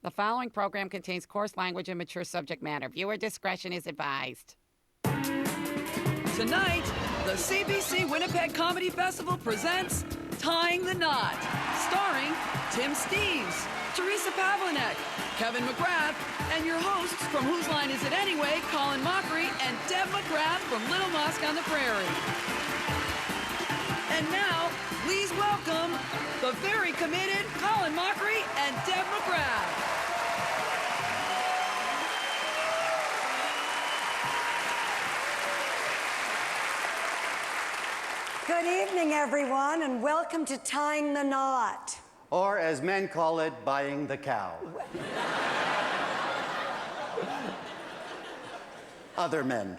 The following program contains coarse language and mature subject matter. Viewer discretion is advised. Tonight, the CBC Winnipeg Comedy Festival presents Tying the Knot, starring Tim Steeves, Teresa Pavlinek, Kevin McGrath, and your hosts from Whose Line Is It Anyway, Colin Mockery and Deb McGrath from Little Mosque on the Prairie. And now, please welcome the very committed Colin Mockery and Deb McGrath. Good evening, everyone, and welcome to Tying the Knot. Or, as men call it, buying the cow. Other men.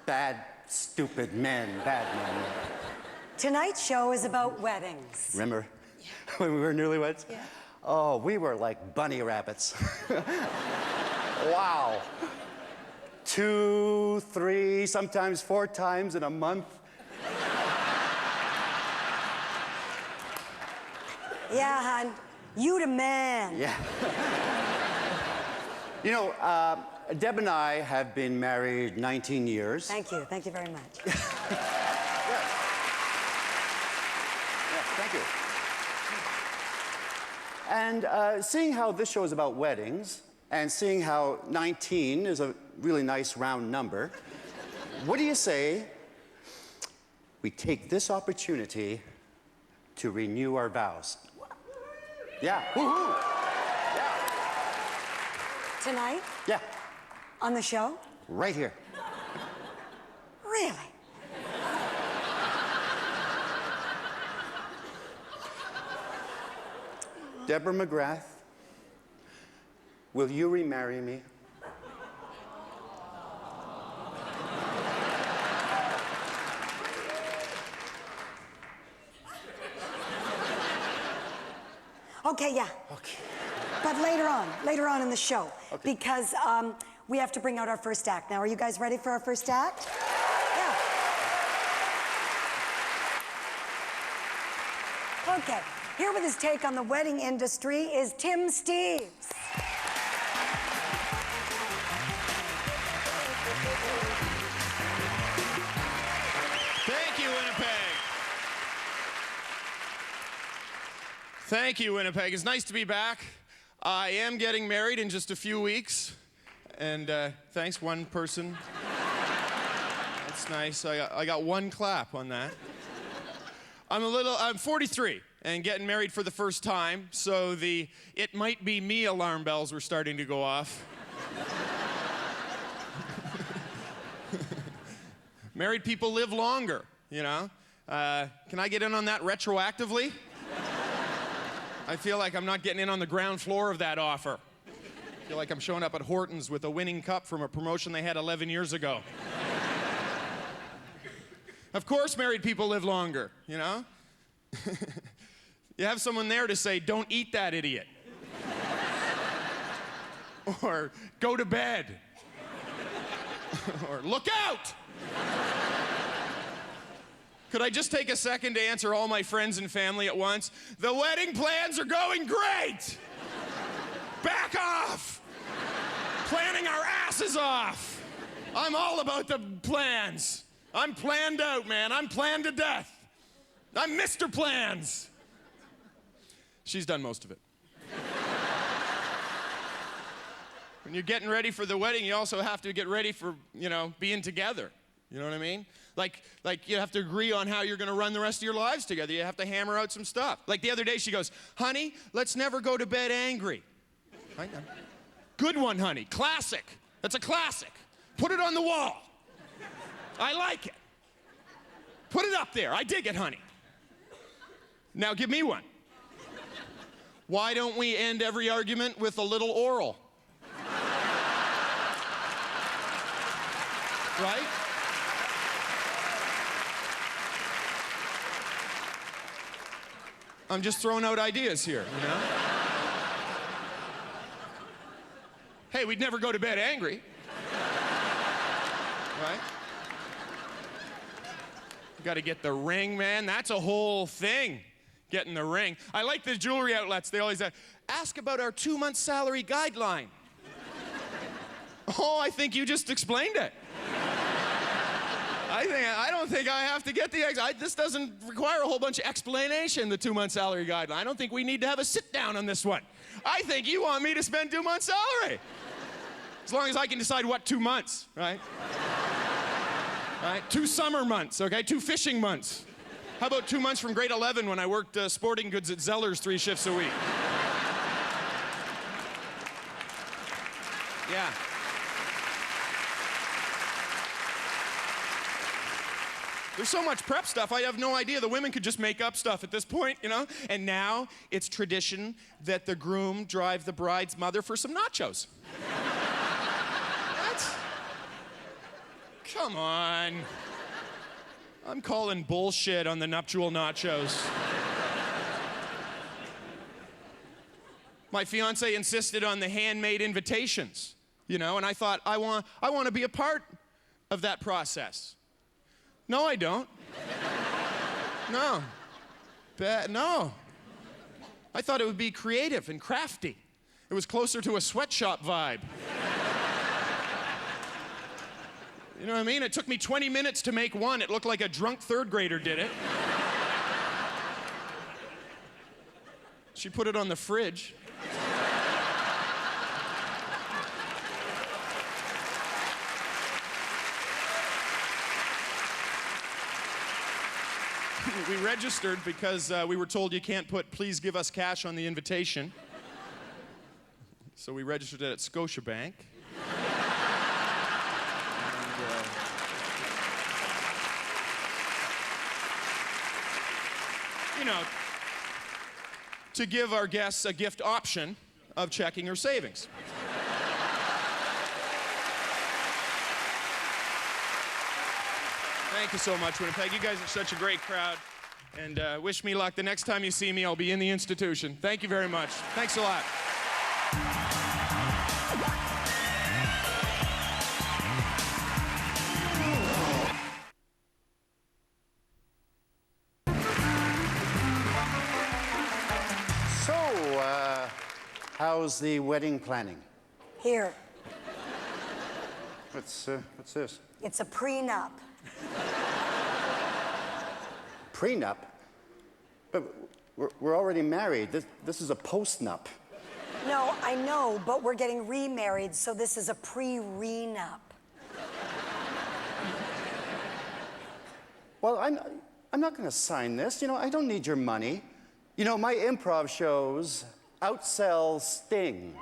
Bad, stupid men, bad men. Tonight's show is about weddings. Remember when we were newlyweds? Yeah. Oh, we were like bunny rabbits. Wow. 2, 3, sometimes 4 times in a month. Yeah, hon. You the man. Yeah. You know, Deb and I have been married 19 years. Thank you. Thank you very much. Yes. Yes, thank you. And seeing how this show is about weddings, and seeing how 19 is a really nice round number, what do you say we take this opportunity to renew our vows? Yeah, woohoo! Yeah. Tonight? Yeah, On the show? right here. Really? Deborah McGrath, will you remarry me? Okay, yeah. Okay. But later on in the show. Okay. Because we have to bring out our first act. Now, are you guys ready for our first act? Yeah. Okay, here with his take on the wedding industry is Tim Steeves. Thank you, Winnipeg. Thank you, Winnipeg. It's nice to be back. I am getting married in just a few weeks. And thanks, one person. That's nice. I got one clap on that. I'm 43 and getting married for the first time, so the "it might be me" alarm bells were starting to go off. Married people live longer, you know? Can I get in on that retroactively? I feel like I'm not getting in on the ground floor of that offer. I feel like I'm showing up at Horton's with a winning cup from a promotion they had 11 years ago. Of course married people live longer, you know? You have someone there to say, "Don't eat that idiot." Or, "Go to bed." Or, "Look out!" Could I just take a second to answer all my friends and family at once? The wedding plans are going great! Back off! Planning our asses off! I'm all about the plans. I'm planned out, man. I'm planned to death. I'm Mr. Plans. She's done most of it. When you're getting ready for the wedding, you also have to get ready for, you know, being together. You know what I mean? Like you have to agree on how you're gonna run the rest of your lives together. You have to hammer out some stuff. Like the other day she goes, "Honey, let's never go to bed angry." Good one, honey. Classic. That's a classic. Put it on the wall. I like it. Put it up there. I dig it, honey. Now give me one. Why don't we end every argument with a little oral? Right? I'm just throwing out ideas here, you know? Hey, we'd never go to bed angry. Right? You gotta get the ring, man. That's a whole thing. getting the ring. I like the jewelry outlets. They always ask about our 2-month salary guideline. Oh, I think you just explained it. I don't think I have to get this doesn't require a whole bunch of explanation, the 2-month salary guideline. I don't think we need to have a sit down on this one. I think you want me to spend 2 months' salary. As long as I can decide what 2 months, right? Right? 2 summer months, okay? 2 fishing months. How about 2 months from grade 11 when I worked sporting goods at Zeller's 3 shifts a week? Yeah. There's so much prep stuff, I have no idea. The women could just make up stuff at this point, you know? And now it's tradition that the groom drive the bride's mother for some nachos. What? Come on. I'm calling bullshit on the nuptial nachos. My fiance insisted on the handmade invitations, you know, and I thought, I want to be a part of that process. No, I don't. No. No. I thought it would be creative and crafty. It was closer to a sweatshop vibe. You know what I mean? It took me 20 minutes to make one. It looked like a drunk 3rd grader did it. She put it on the fridge. We registered because we were told you can't put "please give us cash" on the invitation. So we registered it at Scotiabank. You know, to give our guests a gift option of checking or savings. Thank you so much, Winnipeg. You guys are such a great crowd. And wish me luck. The next time you see me, I'll be in the institution. Thank you very much. Thanks a lot. So, how's the wedding planning? Here, What's this? it's a prenup. Prenup? But we're already married. This is a post-nup. No, I know, but we're getting remarried, so this is a pre-renup. Well, I'm not going to sign this. You know, I don't need your money. You know, my improv shows outsell Sting.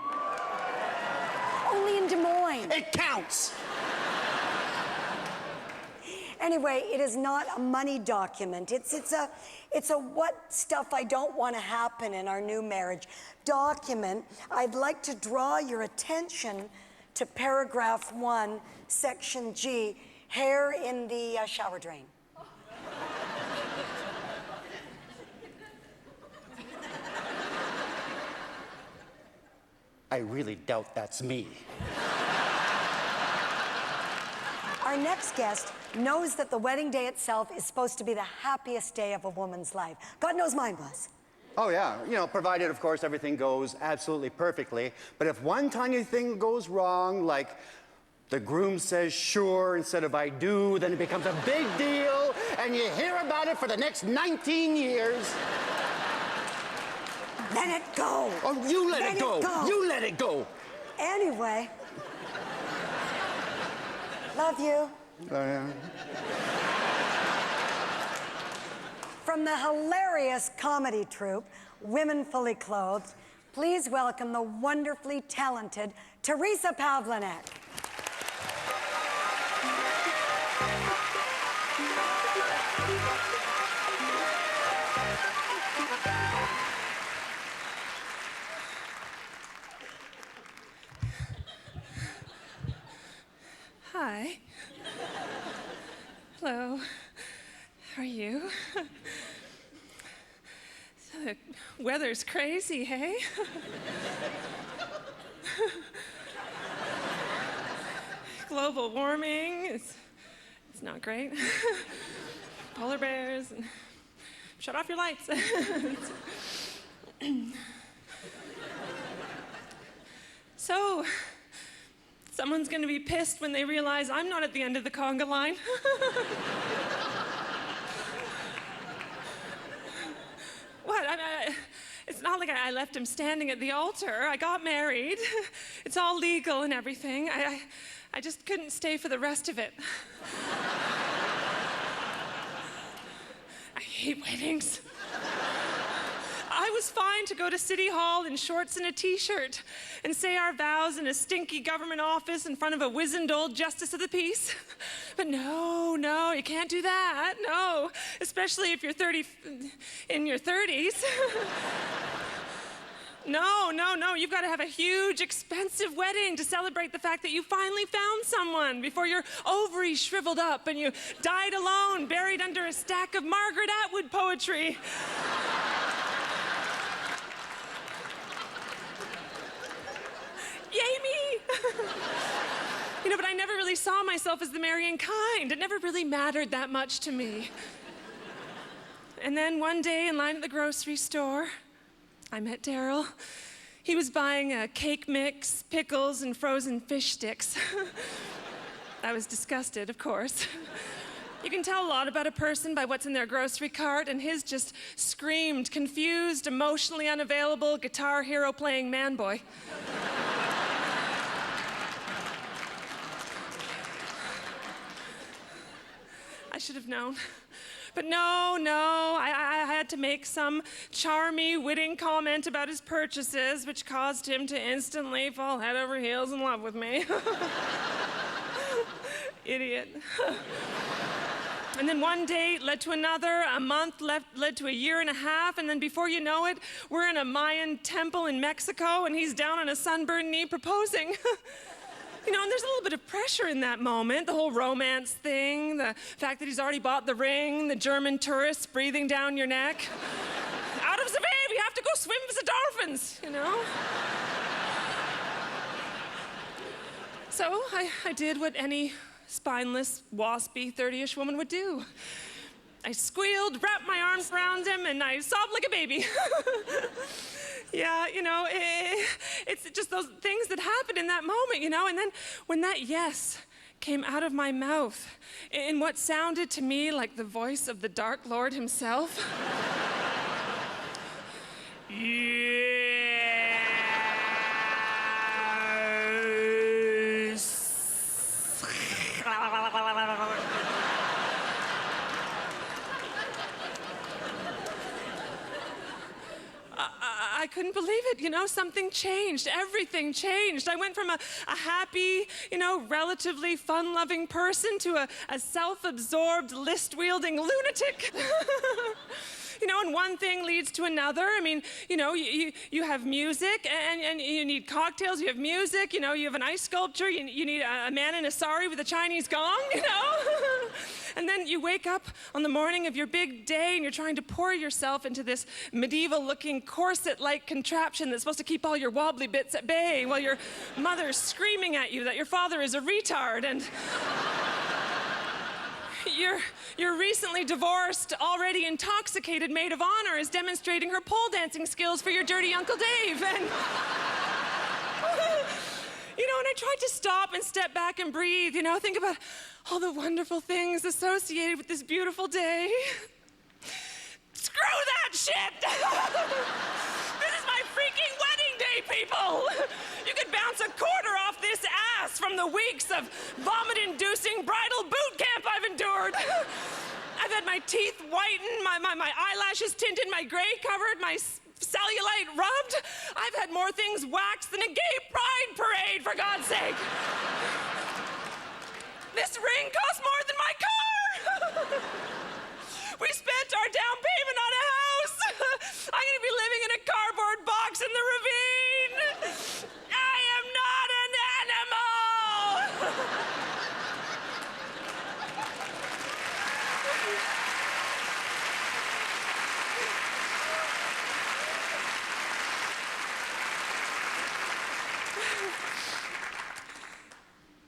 Only in Des Moines. It counts! Anyway, it is not a money document. It's a what stuff I don't want to happen in our new marriage document. I'd like to draw your attention to paragraph 1, section G, hair in the shower drain. I really doubt that's me. Our next guest knows that the wedding day itself is supposed to be the happiest day of a woman's life. God knows mine was. Oh, yeah. You know, provided, of course, everything goes absolutely perfectly. But if one tiny thing goes wrong, like the groom says sure instead of I do, then it becomes a big deal, and you hear about it for the next 19 years. Let it go. Oh, you let it go. You let it go. Anyway. Love you. From the hilarious comedy troupe, Women Fully Clothed, please welcome the wonderfully talented Teresa Pavlinek. Hi. Hello. How are you? So the weather's crazy, hey? Global warming, it's not great. Polar bears and Shut off your lights. So, someone's gonna be pissed when they realize I'm not at the end of the conga line. What? It's not like I left him standing at the altar. I got married. It's all legal and everything. I just couldn't stay for the rest of it. I hate weddings. I was fine to go to City Hall in shorts and a t-shirt and say our vows in a stinky government office in front of a wizened old justice of the peace. But no, you can't do that, no. Especially if you're in your 30s. No, you've got to have a huge, expensive wedding to celebrate the fact that you finally found someone before your ovaries shriveled up and you died alone, buried under a stack of Margaret Atwood poetry. Yay me! But I never really saw myself as the marrying kind. It never really mattered that much to me. And then one day in line at the grocery store, I met Daryl. He was buying a cake mix, pickles, and frozen fish sticks. I was disgusted, of course. You can tell a lot about a person by what's in their grocery cart, and his just screamed, confused, emotionally unavailable, Guitar Hero playing man boy. I should have known. But no, I had to make some charmy, witting comment about his purchases, which caused him to instantly fall head over heels in love with me. Idiot. And then one date led to another, a month led to a year and a half, and then before you know it, we're in a Mayan temple in Mexico, and he's down on a sunburned knee proposing. And there's a little bit of pressure in that moment, the whole romance thing, the fact that he's already bought the ring, the German tourists breathing down your neck. Out of the way, we have to go swim with the dolphins, So I did what any spineless, waspy, 30-ish woman would do. I squealed, wrapped my arms around him, and I sobbed like a baby. Yeah, it's just those things that happen in that moment, and then when that yes came out of my mouth in what sounded to me like the voice of the Dark Lord himself. I couldn't believe it, something changed, everything changed. I went from a happy, relatively fun-loving person to a self-absorbed, list-wielding lunatic. And one thing leads to another. You have music, and you need cocktails, you have music, you have an ice sculpture, you need a man in a sari with a Chinese gong, And then you wake up on the morning of your big day, and you're trying to pour yourself into this medieval-looking corset-like contraption that's supposed to keep all your wobbly bits at bay while your mother's screaming at you that your father is a retard, and your recently divorced, already intoxicated maid of honor is demonstrating her pole dancing skills for your dirty Uncle Dave, and and I tried to stop and step back and breathe, think about all the wonderful things associated with this beautiful day. Screw that shit! This is my freaking wedding day, people! You could bounce a quarter off this ass from the weeks of vomit-inducing bridal boot camp I've endured. I've had my teeth whitened, my eyelashes tinted, my gray covered, my cellulite rubbed. I've had more things waxed than a gay pride parade, for God's sake. This ring costs more than my car. We spent our down payment on a house. I'm gonna be living in a cardboard box in the ravine. I am not an animal.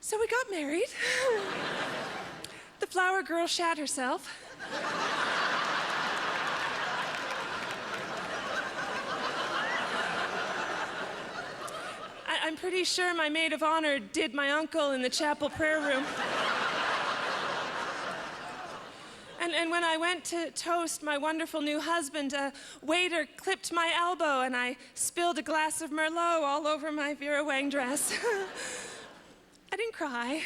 So we got married. The flower girl shat herself. I'm pretty sure my maid of honor did my uncle in the chapel prayer room. And when I went to toast my wonderful new husband, a waiter clipped my elbow and I spilled a glass of Merlot all over my Vera Wang dress. I didn't cry.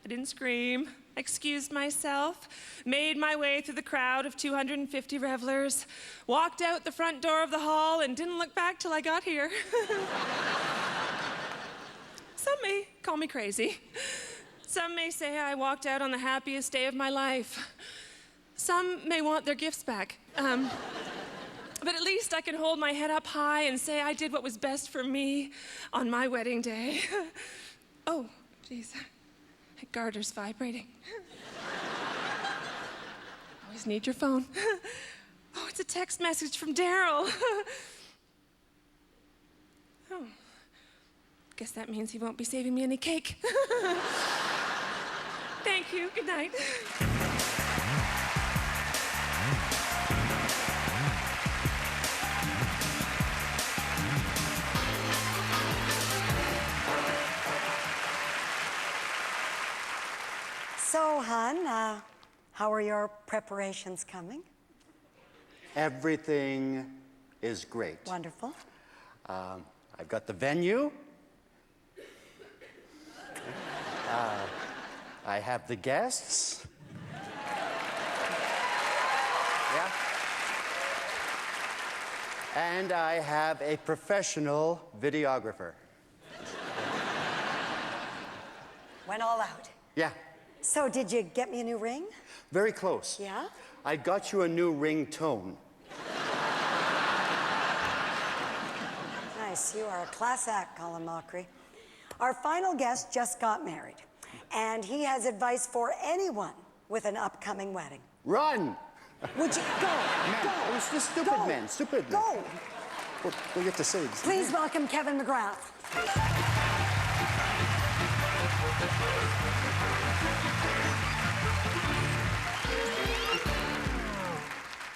I didn't scream. I excused myself, made my way through the crowd of 250 revelers, walked out the front door of the hall and didn't look back till I got here. Some may call me crazy. Some may say I walked out on the happiest day of my life. Some may want their gifts back. But at least I can hold my head up high and say I did what was best for me on my wedding day. Oh, geez. My garter's vibrating. Always need your phone. Oh, it's a text message from Daryl. Oh, guess that means he won't be saving me any cake. Thank you. Good night. So, hon, how are your preparations coming? Everything is great. Wonderful. I've got the venue. I have the guests. Yeah. And I have a professional videographer. Went all out. Yeah, So, did you get me a new ring? very close. Yeah? I got you a new ringtone. Nice. You are a class act, Colin Mockery. Our final guest just got married, and he has advice for anyone with an upcoming wedding. Run! Would you go? Man, Go! it was just stupid Go. men, stupid men. Go! We'll get to say this. Please welcome Kevin McGrath.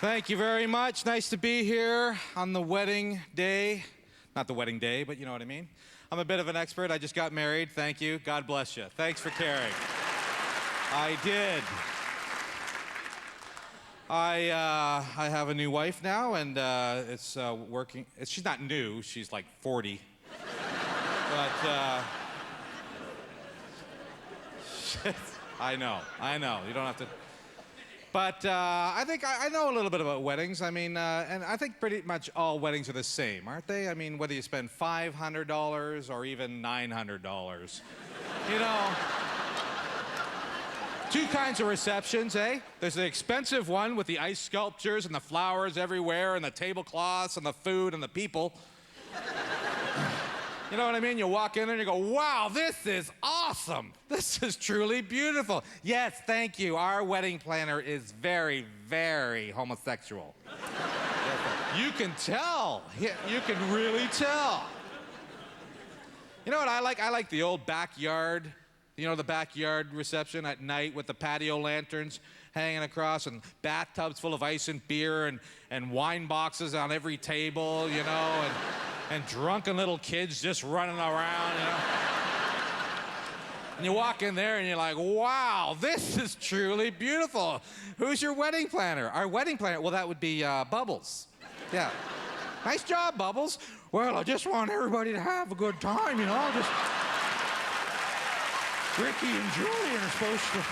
Thank you very much. Nice to be here on the wedding day. Not the wedding day, but you know what I mean. I'm a bit of an expert. I just got married. Thank you. God bless you. Thanks for caring. I did. I have a new wife now, and it's working. She's not new. She's like 40. But I know. You don't have to. But I think I know a little bit about weddings. I mean, and I think pretty much all weddings are the same, aren't they? I mean, whether you spend $500 or even $900. You know, two kinds of receptions, eh? There's the expensive one with the ice sculptures and the flowers everywhere and the tablecloths and the food and the people. You know what I mean? You walk in there and you go, wow, this is awesome. This is truly beautiful. Yes, thank you. Our wedding planner is very, very homosexual. You can tell. You can really tell. You know what I like? I like the old backyard. You know, the backyard reception at night with the patio lanterns hanging across and bathtubs full of ice and beer and wine boxes on every table, you know, and drunken little kids just running around, you know. And you walk in there and you're like, wow, this is truly beautiful. Who's your wedding planner? Our wedding planner, well, that would be Bubbles. Yeah. Nice job, Bubbles. Well, I just want everybody to have a good time, you know. Just Ricky and Julian are supposed to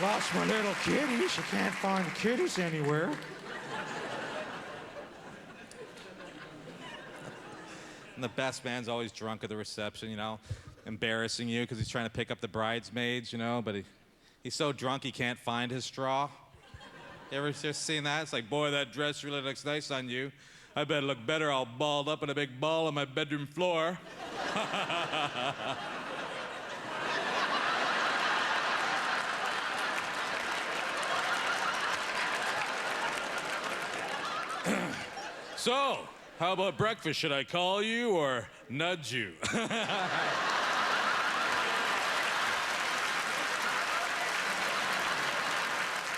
lost my little kitties. I can't find the kitties anywhere. And the best man's always drunk at the reception, you know, embarrassing you because he's trying to pick up the bridesmaids, you know, but he's so drunk he can't find his straw. You ever just seen that? It's like, boy, that dress really looks nice on you. I better look better all balled up in a big ball on my bedroom floor. So, how about breakfast? Should I call you or nudge you?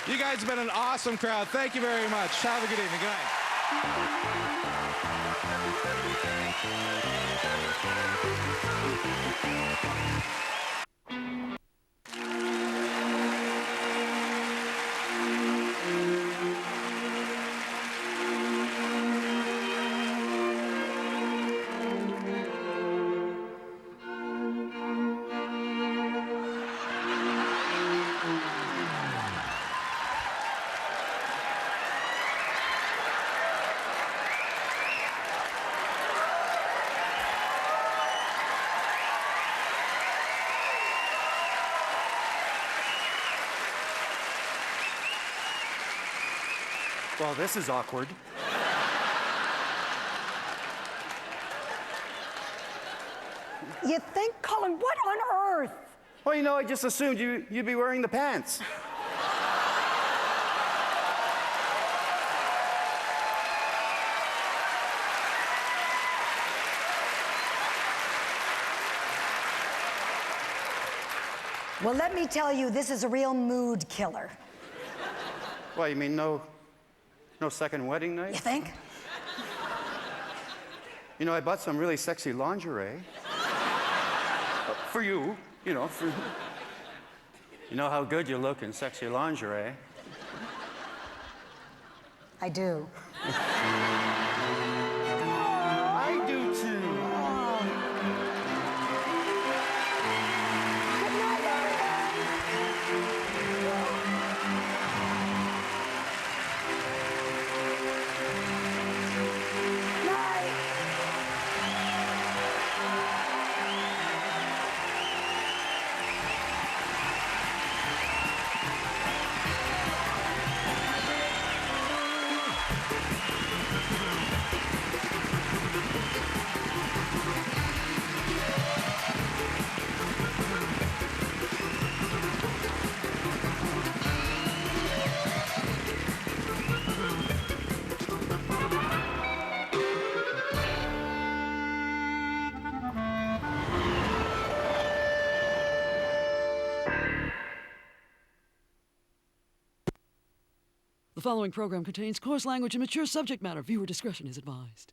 You guys have been an awesome crowd. Thank you very much. Have a good evening. Good night. Well, this is awkward. You think, Colin, what on earth? Well, you know, I just assumed you'd be wearing the pants. Well, let me tell you, this is a real mood killer. Well, you mean no second wedding night? You think? You know, I bought some really sexy lingerie. For you, you know, for... You know how good you look in sexy lingerie. I do. I do too. The following program contains coarse language and mature subject matter. Viewer discretion is advised.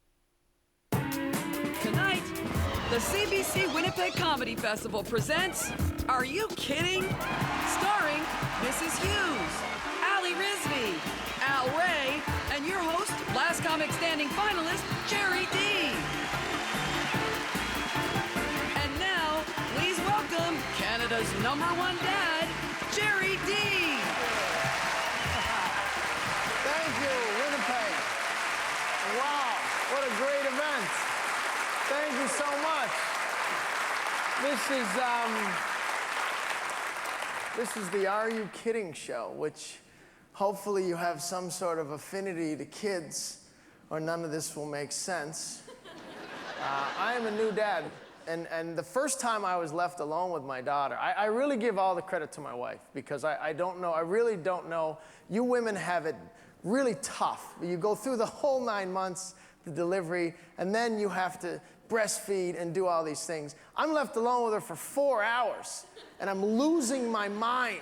Tonight, the CBC Winnipeg Comedy Festival presents Are You Kidding? Starring Mrs. Hughes, Risby, Al Ray, and your host, last comic standing finalist, Jerry D. And now, please welcome Canada's #1 dad, Jerry D. Thank you, Winnipeg. Wow, what a great event. Thank you so much. This is the Are You Kidding show, which hopefully you have some sort of affinity to kids, or none of this will make sense. I am a new dad, and the first time I was left alone with my daughter, I really give all the credit to my wife, because I don't know, I really don't know. You women have it really tough. You go through the whole 9 months, the delivery, and then you have to breastfeed and do all these things. I'm left alone with her for 4 hours, and I'm losing my mind.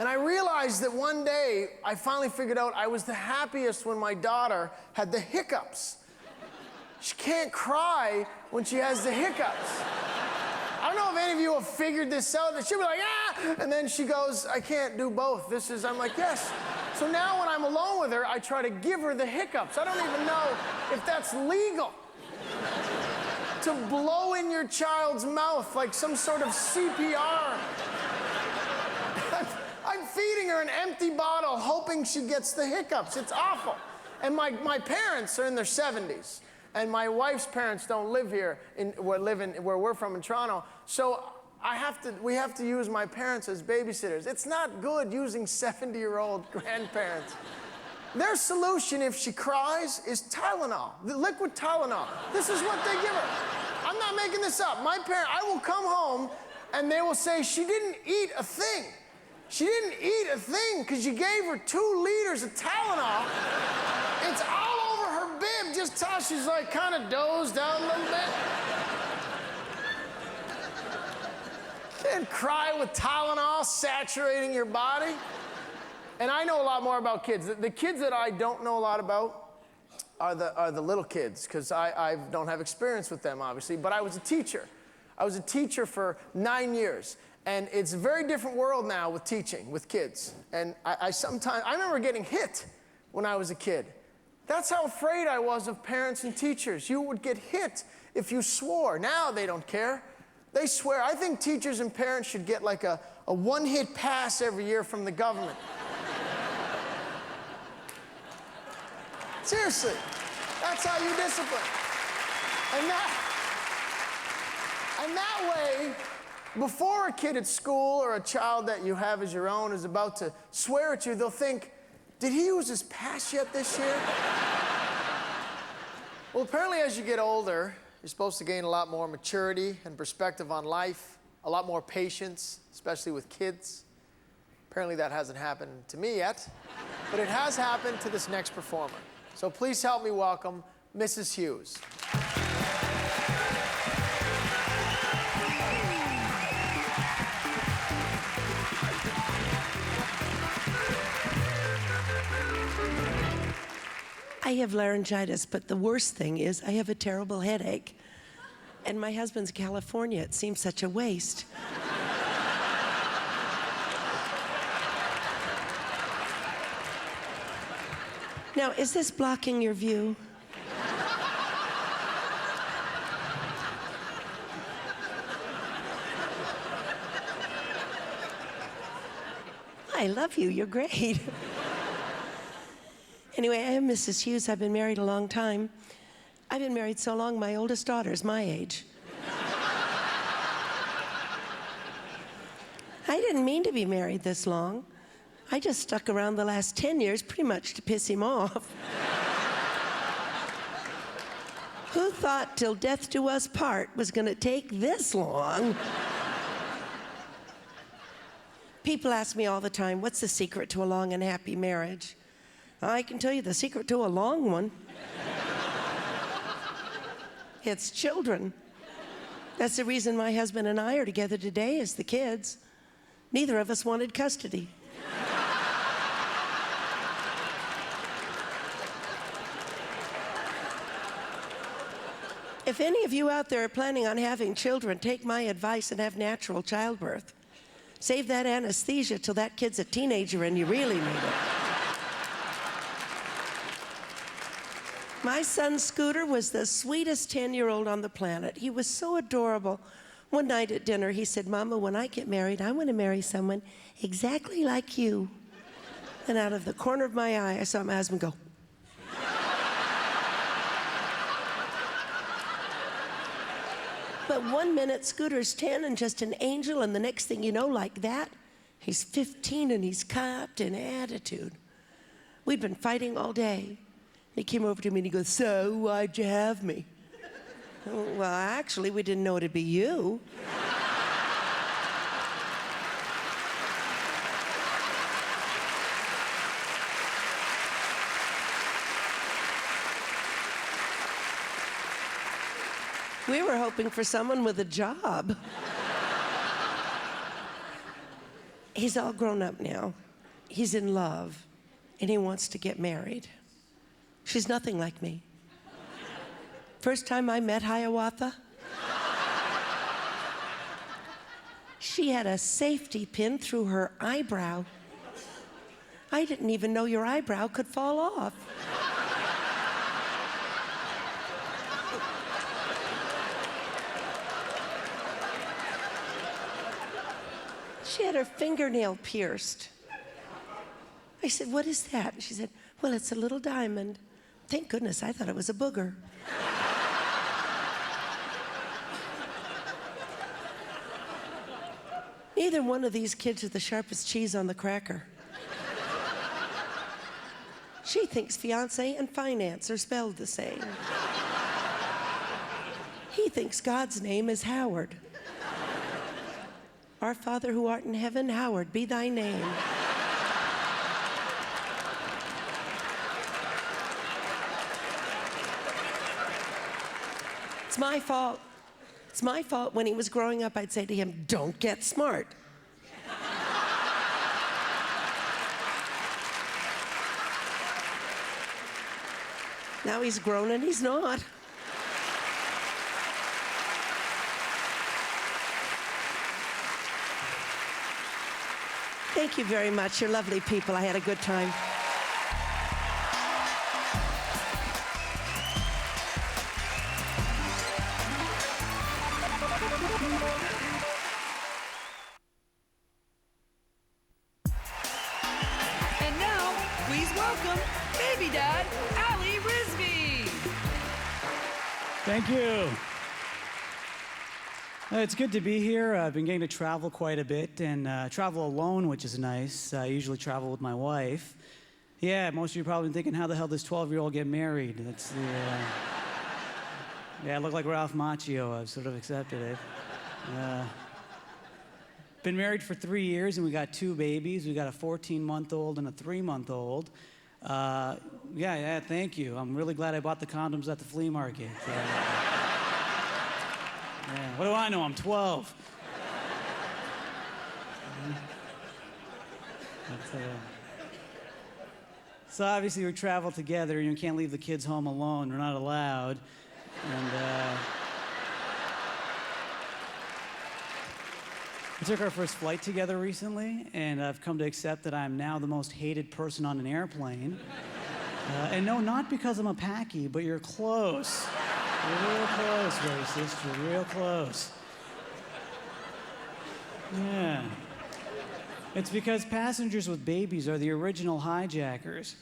And I realized that one day, I finally figured out I was the happiest when my daughter had the hiccups. She can't cry when she has the hiccups. I don't know if any of you have figured this out. She'll be like, ah! And then she goes, I can't do both. I'm like, yes. So now when I'm alone with her, I try to give her the hiccups. I don't even know if that's legal. To blow in your child's mouth like some sort of CPR. I'm feeding her an empty bottle, hoping she gets the hiccups. It's awful. And my parents are in their 70s. And my wife's parents don't live here, where we're from in Toronto. So we have to use my parents as babysitters. It's not good using 70-year-old grandparents. Their solution, if she cries, is Tylenol, the liquid Tylenol. This is what they give her. I'm not making this up. I will come home, and they will say, she didn't eat a thing. She didn't eat a thing because you gave her 2 liters of Tylenol. It's all over her bib, just how she's like kind of dozed out a little bit. Can't cry with Tylenol saturating your body. And I know a lot more about kids. The kids that I don't know a lot about are the little kids, because I don't have experience with them, obviously, but I was a teacher. I was a teacher for 9 years. And it's a very different world now with teaching, with kids. And I remember getting hit when I was a kid. That's how afraid I was of parents and teachers. You would get hit if you swore. Now they don't care. They swear. I think teachers and parents should get like a one-hit pass every year from the government. Seriously, that's how you discipline. And that way, before a kid at school or a child that you have as your own is about to swear at you, they'll think, Did he use his pass yet this year? Well, apparently as you get older, you're supposed to gain a lot more maturity and perspective on life, a lot more patience, especially with kids. Apparently that hasn't happened to me yet, but it has happened to this next performer. So please help me welcome Mrs. Hughes. I have laryngitis, but the worst thing is I have a terrible headache. And my husband's California. It seems such a waste. Now, is this blocking your view? I love you. You're great. Anyway, I am Mrs. Hughes. I've been married a long time. I've been married so long, my oldest daughter's my age. I didn't mean to be married this long. I just stuck around the last 10 years pretty much to piss him off. Who thought till death do us part was gonna take this long? People ask me all the time, what's the secret to a long and happy marriage? I can tell you the secret to a long one. It's children. That's the reason my husband and I are together today, is the kids. Neither of us wanted custody. If any of you out there are planning on having children, take my advice and have natural childbirth. Save that anesthesia till that kid's a teenager and you really need it. My son Scooter was the sweetest 10-year-old on the planet. He was so adorable. One night at dinner, he said, Mama, when I get married, I want to marry someone exactly like you. And out of the corner of my eye, I saw my husband go. But 1 minute, Scooter's 10 and just an angel, and the next thing you know, like that, he's 15 and he's copped an attitude. We'd been fighting all day. He came over to me and he goes, so why'd you have me? Well, actually, we didn't know it'd be you. We were hoping for someone with a job. He's all grown up now. He's in love, and he wants to get married. She's nothing like me. First time I met Hiawatha, she had a safety pin through her eyebrow. I didn't even know your eyebrow could fall off. She had her fingernail pierced. I said, what is that? And she said, well, it's a little diamond. Thank goodness, I thought it was a booger. Neither one of these kids are the sharpest cheese on the cracker. She thinks fiancé and finance are spelled the same. He thinks God's name is Howard. Our Father who art in heaven, hallowed be thy name. It's my fault. It's my fault. When he was growing up, I'd say to him, don't get smart. Now he's grown and he's not. Thank you very much. You're lovely people. I had a good time. And now, please welcome baby dad, Risby. Thank you. It's good to be here. I've been getting to travel quite a bit and travel alone, which is nice. I usually travel with my wife. Yeah, most of you are probably thinking, how the hell does 12-year-old get married? That's the, Yeah, I look like Ralph Macchio. I've sort of accepted it. Been married for 3 years, and we got 2 babies. We got a 14-month-old and a 3-month-old. Yeah, thank you. I'm really glad I bought the condoms at the flea market. Yeah, what do I know? I'm 12. So obviously we travel together. You can't leave the kids home alone. They're not allowed. And we took our first flight together recently, and I've come to accept that I'm now the most hated person on an airplane. And no, not because I'm a packy, but you're close. You're real close, racist. You're real close. Yeah. It's because passengers with babies are the original hijackers.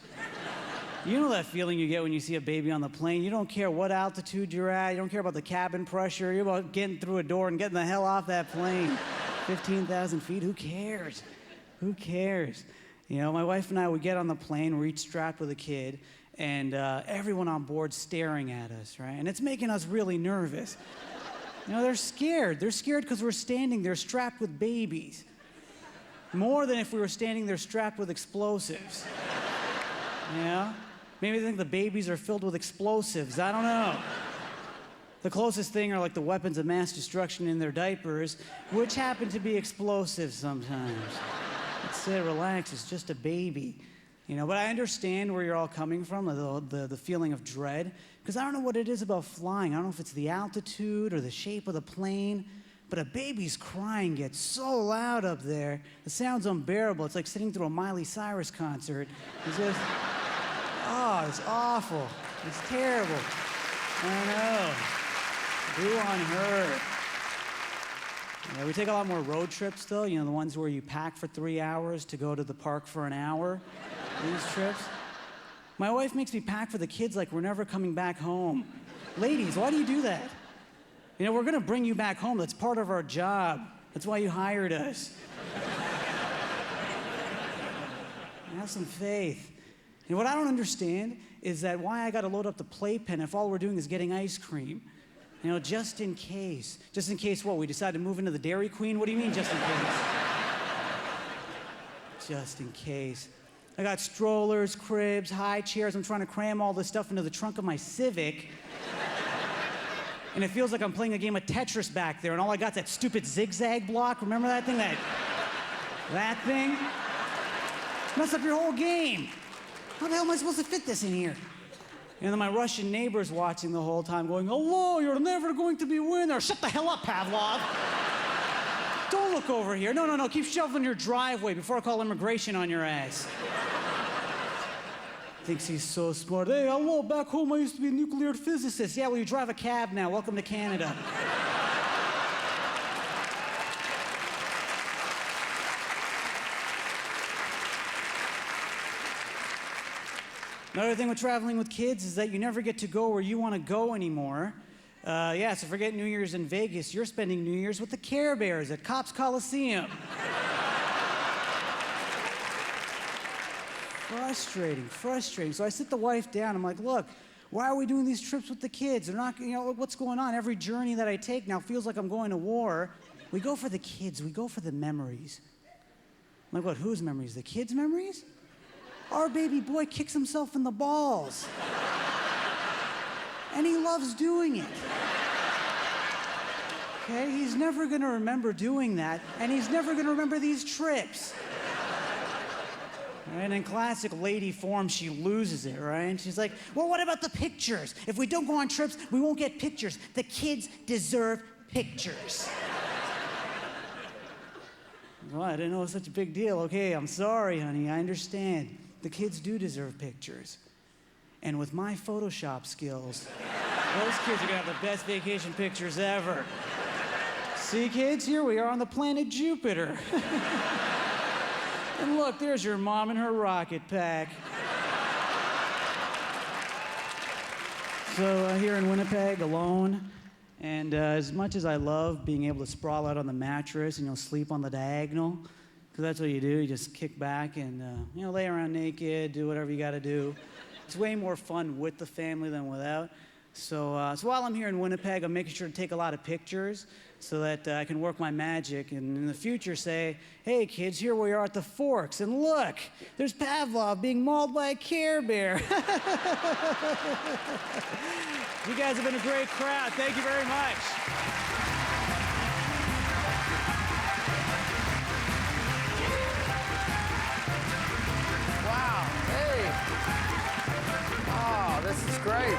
You know that feeling you get when you see a baby on the plane? You don't care what altitude you're at. You don't care about the cabin pressure. You're about getting through a door and getting the hell off that plane. 15,000 feet, who cares? Who cares? You know, my wife and I, we get on the plane, we're each strapped with a kid, and everyone on board staring at us, right? And it's making us really nervous. You know, they're scared. They're scared because we're standing there strapped with babies. More than if we were standing there strapped with explosives. Yeah? Maybe they think the babies are filled with explosives. I don't know. The closest thing are like the weapons of mass destruction in their diapers, which happen to be explosives sometimes. That's it, relax, it's just a baby. You know, but I understand where you're all coming from, the feeling of dread, because I don't know what it is about flying. I don't know if it's the altitude or the shape of the plane, but a baby's crying gets so loud up there, the sound's unbearable. It's like sitting through a Miley Cyrus concert. It's just, oh, it's awful. It's terrible. I know. Boo on her. Yeah, we take a lot more road trips, though. You know, the ones where you pack for 3 hours to go to the park for an hour. These trips. My wife makes me pack for the kids like we're never coming back home. Ladies, why do you do that? You know, we're gonna bring you back home. That's part of our job. That's why you hired us. Have some faith. And what I don't understand is that why I gotta load up the playpen if all we're doing is getting ice cream. You know, just in case. Just in case what, we decide to move into the Dairy Queen? What do you mean, just in case? Just in case. I got strollers, cribs, high chairs. I'm trying to cram all this stuff into the trunk of my Civic. And it feels like I'm playing a game of Tetris back there, and all I got's that stupid zigzag block. Remember that thing? That thing? Mess up your whole game. How the hell am I supposed to fit this in here? And then my Russian neighbor's watching the whole time going, hello, you're never going to be winner. Shut the hell up, Pavlov. Don't look over here. No, keep shoveling your driveway before I call immigration on your ass. Thinks he's so smart. Hey, hello, back home I used to be a nuclear physicist. Yeah, well, you drive a cab now. Welcome to Canada. Another thing with traveling with kids is that you never get to go where you want to go anymore. Yeah, so forget New Year's in Vegas. You're spending New Year's with the Care Bears at Cops Coliseum. Frustrating. So I sit the wife down. I'm like, look, why are we doing these trips with the kids? They're not, you know, what's going on? Every journey that I take now feels like I'm going to war. We go for the kids. We go for the memories. I'm like, what, whose memories? The kids' memories? Our baby boy kicks himself in the balls. And he loves doing it. Okay? He's never gonna remember doing that, and he's never gonna remember these trips. And in classic lady form, she loses it, right? And she's like, well, what about the pictures? If we don't go on trips, we won't get pictures. The kids deserve pictures. Well, I didn't know it was such a big deal. Okay, I'm sorry, honey, I understand. The kids do deserve pictures. And with my Photoshop skills, those kids are gonna have the best vacation pictures ever. See, kids, here we are on the planet Jupiter. And look, there's your mom in her rocket pack. So here in Winnipeg, alone, and as much as I love being able to sprawl out on the mattress and sleep on the diagonal, because that's what you do. You just kick back and, lay around naked, do whatever you got to do. It's way more fun with the family than without. So while I'm here in Winnipeg, I'm making sure to take a lot of pictures so that I can work my magic and in the future say, hey kids, here we are at the Forks, and look, there's Pavlov being mauled by a Care Bear. You guys have been a great crowd. Thank you very much. Wow. Hey. Oh, this is great.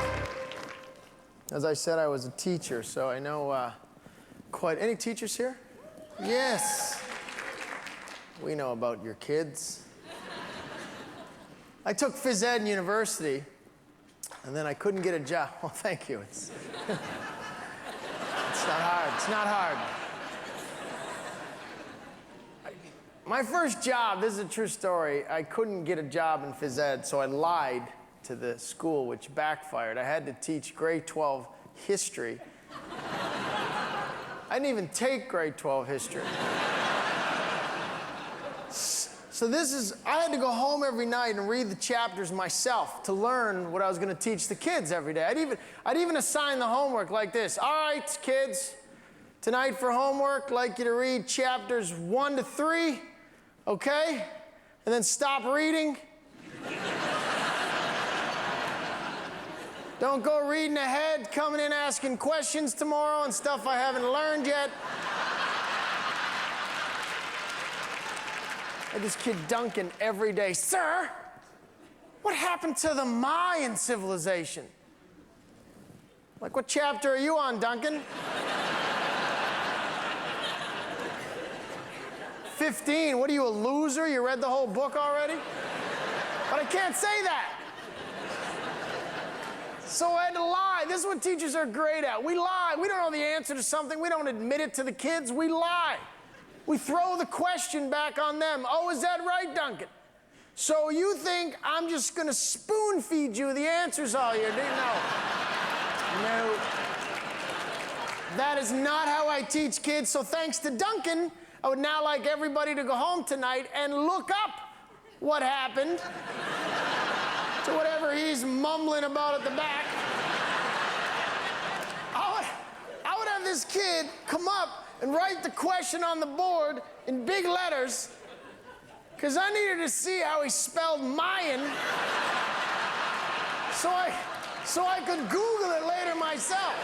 As I said, I was a teacher, so I know quite... Any teachers here? Yes. We know about your kids. I took phys ed in university, and then I couldn't get a job. Well, thank you. It's not hard. It's not hard. My first job, this is a true story, I couldn't get a job in phys ed, so I lied to the school, which backfired. I had to teach grade 12 history. I didn't even take grade 12 history. So I had to go home every night and read the chapters myself to learn what I was going to teach the kids every day. I'd even assign the homework like this. All right, kids, tonight for homework, I'd like you to read chapters 1 to 3, okay? And then stop reading. Don't go reading ahead, coming in asking questions tomorrow and stuff I haven't learned yet. I had this kid Duncan every day. Sir, what happened to the Mayan civilization? Like, what chapter are you on, Duncan? 15. What are you, a loser? You read the whole book already? But I can't say that. So I had to lie. This is what teachers are great at. We lie. We don't know the answer to something. We don't admit it to the kids. We lie. We throw the question back on them. Oh, is that right, Duncan? So you think I'm just going to spoon feed you the answers all year? No. No. That is not how I teach kids. So thanks to Duncan, I would now like everybody to go home tonight and look up what happened to whatever he's mumbling about at the back. I would have this kid come up and write the question on the board in big letters, because I needed to see how he spelled Mayan, so I could Google it later myself.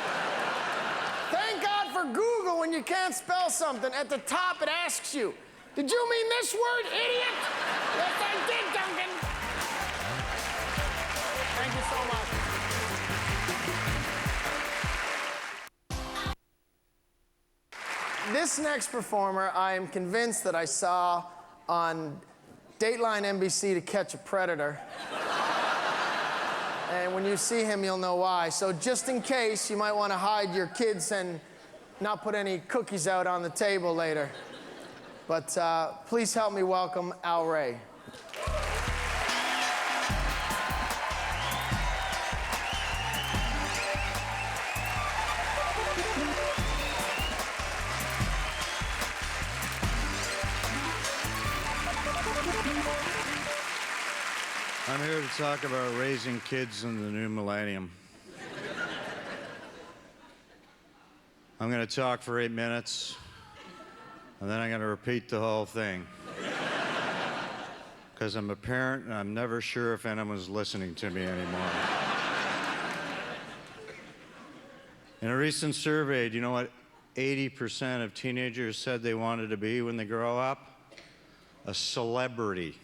Thank God for Google when you can't spell something. At the top, it asks you, did you mean this word, idiot? Yes, I did, Duncan. Thank you so much. This next performer, I am convinced that I saw on Dateline NBC To Catch a Predator. And when you see him, you'll know why. So just in case, you might want to hide your kids and not put any cookies out on the table later. But please help me welcome Al Ray. I'm here to talk about raising kids in the new millennium. I'm going to talk for 8 minutes, and then I'm going to repeat the whole thing. Because I'm a parent, and I'm never sure if anyone's listening to me anymore. In a recent survey, do you know what 80% of teenagers said they wanted to be when they grow up? A celebrity.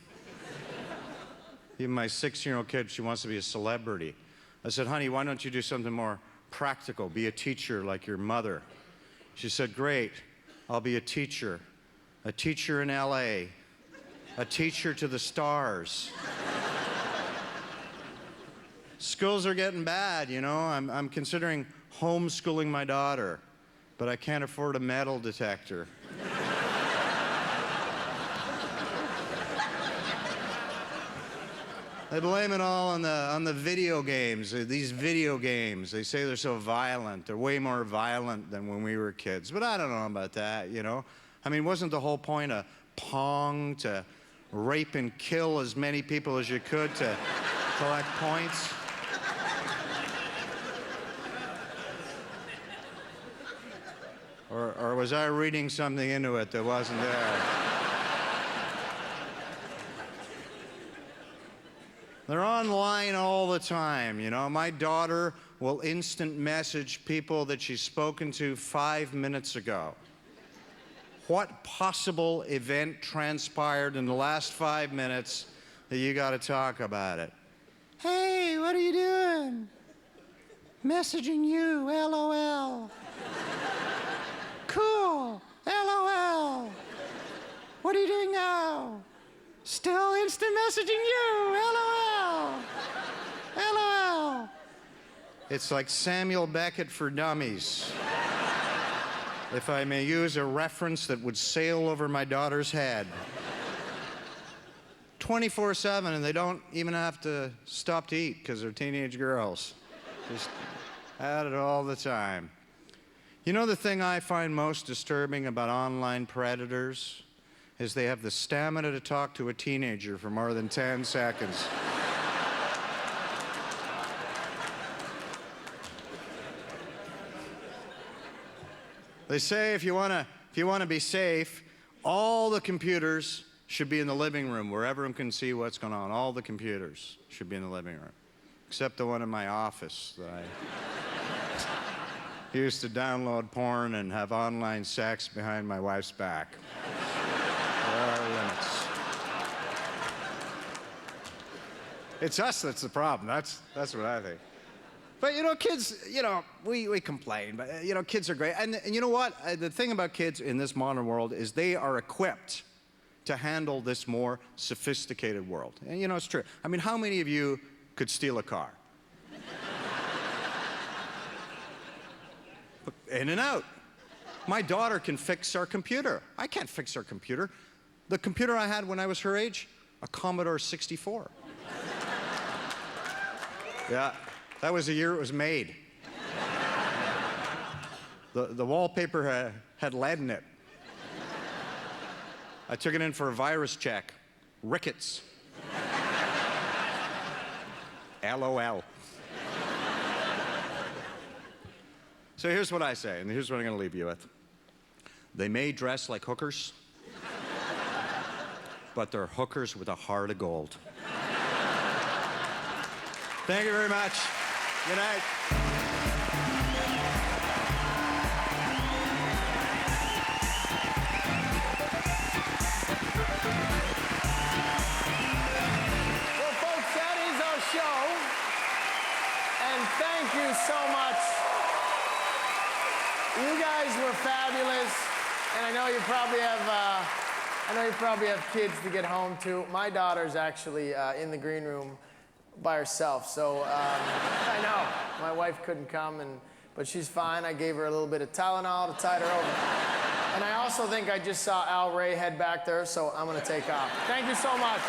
Even my 6-year-old kid, she wants to be a celebrity. I said, honey, why don't you do something more practical? Be a teacher like your mother. She said, great, I'll be a teacher. A teacher in LA. A teacher to the stars. Schools are getting bad, you know. I'm considering homeschooling my daughter, but I can't afford a metal detector. They blame it all on the video games. These video games, they say they're so violent. They're way more violent than when we were kids. But I don't know about that, you know. I mean, wasn't the whole point of Pong to rape and kill as many people as you could to collect points. Or was I reading something into it that wasn't there? They're online all the time, you know. My daughter will instant message people that she's spoken to 5 minutes ago. What possible event transpired in the last 5 minutes that you got to talk about it? Hey, what are you doing? Messaging you, LOL. Cool, LOL. What are you doing now? Still instant messaging you, LOL. LOL. It's like Samuel Beckett for dummies. If I may use a reference that would sail over my daughter's head. 24/7, and they don't even have to stop to eat because they're teenage girls. Just at it all the time. You know the thing I find most disturbing about online predators is they have the stamina to talk to a teenager for more than 10 seconds. They say if you want to be safe, all the computers should be in the living room where everyone can see what's going on. All the computers should be in the living room, except the one in my office that I used to download porn and have online sex behind my wife's back. There are limits. It's us that's the problem. That's what I think. But, you know, kids, you know, we complain, but, you know, kids are great. And you know what? The thing about kids in this modern world is they are equipped to handle this more sophisticated world. And, you know, it's true. I mean, how many of you could steal a car? In and out. My daughter can fix our computer. I can't fix our computer. The computer I had when I was her age, a Commodore 64. Yeah. That was the year it was made. The wallpaper had lead in it. I took it in for a virus check. Rickets. LOL. So here's what I say, and here's what I'm going to leave you with. They may dress like hookers, but they're hookers with a heart of gold. Thank you very much. Good night. Well, folks, that is our show. And thank you so much. You guys were fabulous. And I know you probably have kids to get home to. My daughter's actually in the green room by herself, so I know my wife couldn't come, but she's fine. I gave her a little bit of Tylenol to tide her over. And I also think I just saw Al Ray head back there, so I'm gonna take off. Thank you so much.